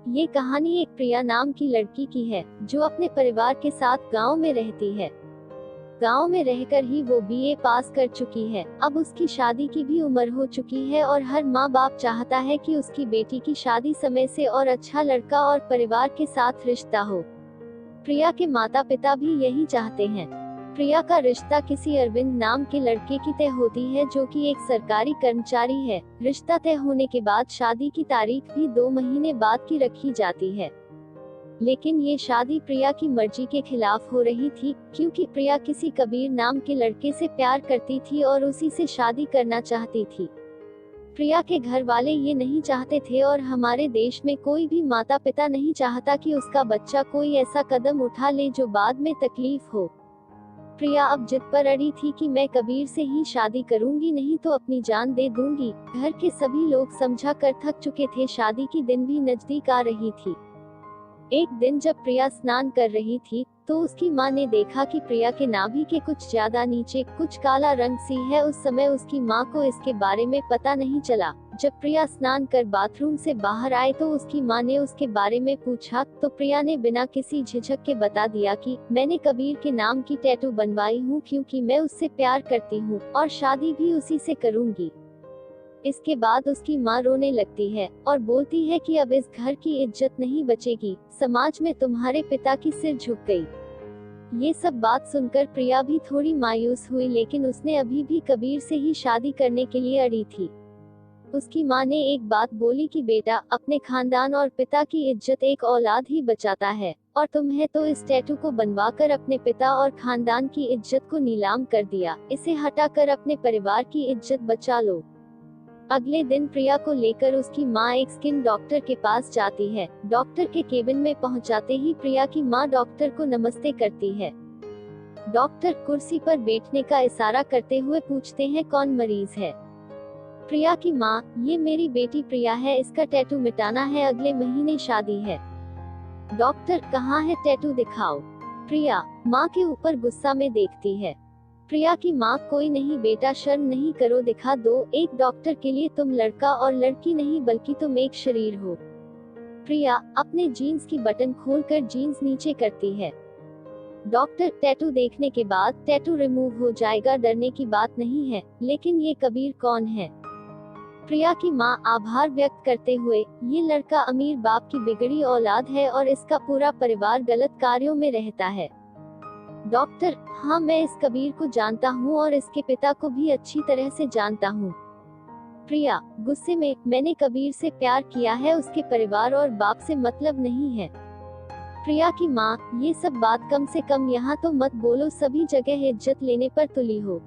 ये कहानी एक प्रिया नाम की लड़की की है जो अपने परिवार के साथ गांव में रहती है। गांव में रहकर ही वो बीए पास कर चुकी है। अब उसकी शादी की भी उम्र हो चुकी है और हर माँ बाप चाहता है कि उसकी बेटी की शादी समय से और अच्छा लड़का और परिवार के साथ रिश्ता हो। प्रिया के माता पिता भी यही चाहते हैं। प्रिया का रिश्ता किसी अरविंद नाम के लड़के की तय होती है जो कि एक सरकारी कर्मचारी है। रिश्ता तय होने के बाद शादी की तारीख भी 2 महीने बाद की रखी जाती है, लेकिन ये शादी प्रिया की मर्जी के खिलाफ हो रही थी, क्योंकि प्रिया किसी कबीर नाम के लड़के से प्यार करती थी और उसी से शादी करना चाहती थी। प्रिया के घर वाले ये नहीं चाहते थे और हमारे देश में कोई भी माता पिता नहीं चाहता कि उसका बच्चा कोई ऐसा कदम उठा ले जो बाद में तकलीफ हो। प्रिया अब जिद पर अड़ी थी कि मैं कबीर से ही शादी करूंगी, नहीं तो अपनी जान दे दूंगी। घर के सभी लोग समझा कर थक चुके थे। शादी की दिन भी नजदीक आ रही थी। एक दिन जब प्रिया स्नान कर रही थी तो उसकी माँ ने देखा कि प्रिया के नाभि के कुछ ज्यादा नीचे कुछ काला रंग सी है। उस समय उसकी माँ को इसके बारे में पता नहीं चला। जब प्रिया स्नान कर बाथरूम से बाहर आए तो उसकी माँ ने उसके बारे में पूछा तो प्रिया ने बिना किसी झिझक के बता दिया कि मैंने कबीर के नाम की टैटू बनवाई हूँ, क्योंकि मैं उससे प्यार करती हूँ और शादी भी उसी से करूँगी। इसके बाद उसकी माँ रोने लगती है और बोलती है कि अब इस घर की इज्जत नहीं बचेगी, समाज में तुम्हारे पिता की सिर झुक गई। ये सब बात सुनकर प्रिया भी थोड़ी मायूस हुई, लेकिन उसने अभी भी कबीर से ही शादी करने के लिए अड़ी थी। उसकी माँ ने एक बात बोली कि बेटा, अपने खानदान और पिता की इज्जत एक औलाद ही बचाता है, और तुम्हें तो इस टैटू को बनवाकर अपने पिता और खानदान की इज्जत को नीलाम कर दिया। इसे हटाकर अपने परिवार की इज्जत बचा लो। अगले दिन प्रिया को लेकर उसकी माँ एक स्किन डॉक्टर के पास जाती है। डॉक्टर के केबिन में पहुंचाते ही प्रिया की माँ डॉक्टर को नमस्ते करती है। डॉक्टर कुर्सी पर बैठने का इशारा करते हुए पूछते हैं कौन मरीज है। प्रिया की माँ, ये मेरी बेटी प्रिया है, इसका टैटू मिटाना है, अगले महीने शादी है। डॉक्टर, कहाँ है टैटू, दिखाओ। प्रिया माँ के ऊपर गुस्सा में देखती है। प्रिया की माँ, कोई नहीं बेटा, शर्म नहीं करो, दिखा दो। एक डॉक्टर के लिए तुम लड़का और लड़की नहीं बल्कि तुम एक शरीर हो। प्रिया अपने जीन्स की बटन खोलकर जीन्स नीचे करती है। डॉक्टर, टैटू देखने के बाद टैटू रिमूव हो जाएगा, डरने की बात नहीं है, लेकिन ये कबीर कौन है? प्रिया की माँ आभार व्यक्त करते हुए, ये लड़का अमीर बाप की बिगड़ी औलाद है और इसका पूरा परिवार गलत कार्यों में रहता है। डॉक्टर, हाँ, मैं इस कबीर को जानता हूँ और इसके पिता को भी अच्छी तरह से जानता हूँ। प्रिया गुस्से में, मैंने कबीर से प्यार किया है, उसके परिवार और बाप से मतलब नहीं है। प्रिया की माँ, ये सब बात कम से कम यहाँ तो मत बोलो, सभी जगह इज्जत लेने पर तुली हो।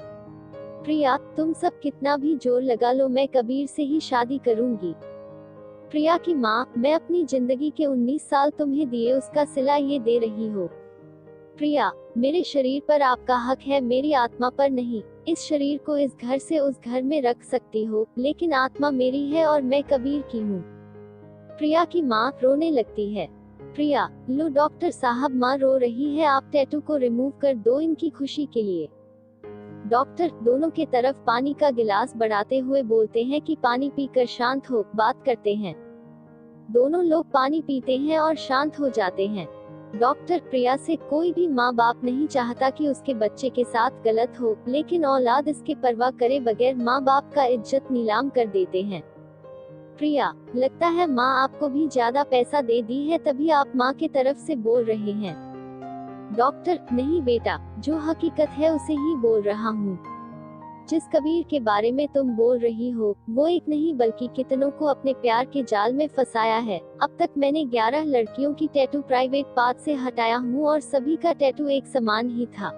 प्रिया, तुम सब कितना भी जोर लगा लो, मैं कबीर से ही शादी करूंगी। प्रिया की माँ, मैं अपनी जिंदगी के 19 साल तुम्हें दिए, उसका सिला ये दे रही हो। प्रिया, मेरे शरीर पर आपका हक है, मेरी आत्मा पर नहीं। इस शरीर को इस घर से उस घर में रख सकती हो, लेकिन आत्मा मेरी है और मैं कबीर की हूँ। प्रिया की माँ रोने लगती है। प्रिया, लो डॉक्टर साहब, माँ रो रही है, आप टैटू को रिमूव कर दो इनकी खुशी के लिए। डॉक्टर दोनों के तरफ पानी का गिलास बढ़ाते हुए बोलते हैं कि पानी पीकर शांत हो, बात करते हैं। दोनों लोग पानी पीते हैं और शांत हो जाते हैं। डॉक्टर, प्रिया से कोई भी माँ बाप नहीं चाहता कि उसके बच्चे के साथ गलत हो, लेकिन औलाद इसके परवाह करे बगैर माँ बाप का इज्जत नीलाम कर देते हैं। प्रिया, लगता है माँ आपको भी ज्यादा पैसा दे दी है, तभी आप माँ के तरफ से बोल रहे हैं। डॉक्टर, नहीं बेटा, जो हकीकत है उसे ही बोल रहा हूँ। जिस कबीर के बारे में तुम बोल रही हो, वो एक नहीं बल्कि कितनों को अपने प्यार के जाल में फंसाया है। अब तक मैंने 11 लड़कियों की टैटू प्राइवेट पार्ट से हटाया हूँ और सभी का टैटू एक समान ही था।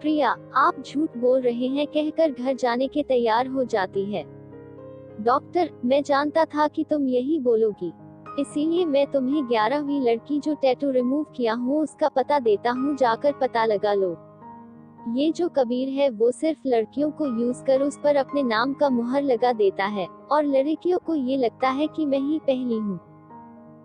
प्रिया, आप झूठ बोल रहे हैं, कहकर घर जाने के तैयार हो जाती है। डॉक्टर, मैं जानता था कि तुम यही बोलोगी, इसीलिए मैं तुम्हें 11वीं लड़की जो टैटू रिमूव किया हूँ उसका पता देता हूँ, जाकर पता लगा लो। ये जो कबीर है वो सिर्फ लड़कियों को यूज कर उस पर अपने नाम का मुहर लगा देता है और लड़कियों को ये लगता है कि मैं ही पहली हूँ।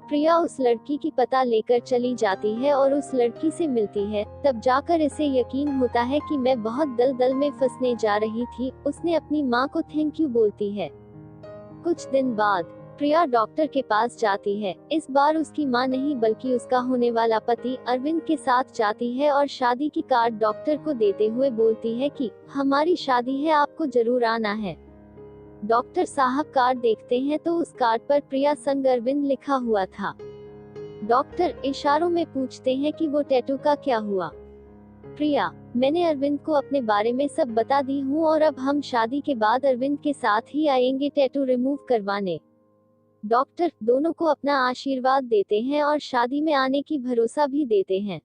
प्रिया उस लड़की की पता लेकर चली जाती है और उस लड़की से मिलती है। तब जाकर इसे यकीन होता है कि मैं बहुत दलदल में फंसने जा रही थी। उसने अपनी माँ को थैंक यू बोलती है। कुछ दिन बाद प्रिया डॉक्टर के पास जाती है। इस बार उसकी मां नहीं बल्कि उसका होने वाला पति अरविंद के साथ जाती है और शादी की कार्ड डॉक्टर को देते हुए बोलती है कि हमारी शादी है, आपको जरूर आना है। डॉक्टर साहब कार्ड देखते हैं तो उस कार्ड पर प्रिया संग अरविंद लिखा हुआ था। डॉक्टर इशारों में पूछते हैं कि वो टैटू का क्या हुआ। प्रिया, मैंने अरविंद को अपने बारे में सब बता दी हूँ और अब हम शादी के बाद अरविंद के साथ ही आएंगे टैटू रिमूव करवाने। डॉक्टर दोनों को अपना आशीर्वाद देते हैं और शादी में आने की भरोसा भी देते हैं।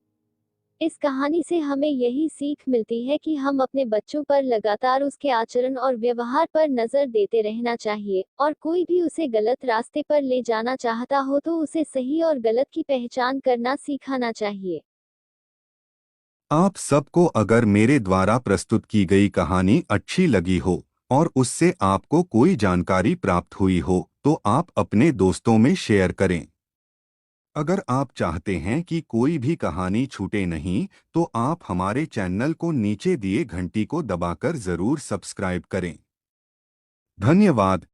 इस कहानी से हमें यही सीख मिलती है कि हम अपने बच्चों पर लगातार उसके आचरण और व्यवहार पर नजर देते रहना चाहिए, और कोई भी उसे गलत रास्ते पर ले जाना चाहता हो तो उसे सही और गलत की पहचान करना सिखाना चाहिए। आप सबको अगर मेरे द्वारा प्रस्तुत की गई कहानी अच्छी लगी हो और उससे आपको कोई जानकारी प्राप्त हुई हो तो आप अपने दोस्तों में शेयर करें। अगर आप चाहते हैं कि कोई भी कहानी छूटे नहीं तो आप हमारे चैनल को नीचे दिए घंटी को दबाकर जरूर सब्सक्राइब करें। धन्यवाद।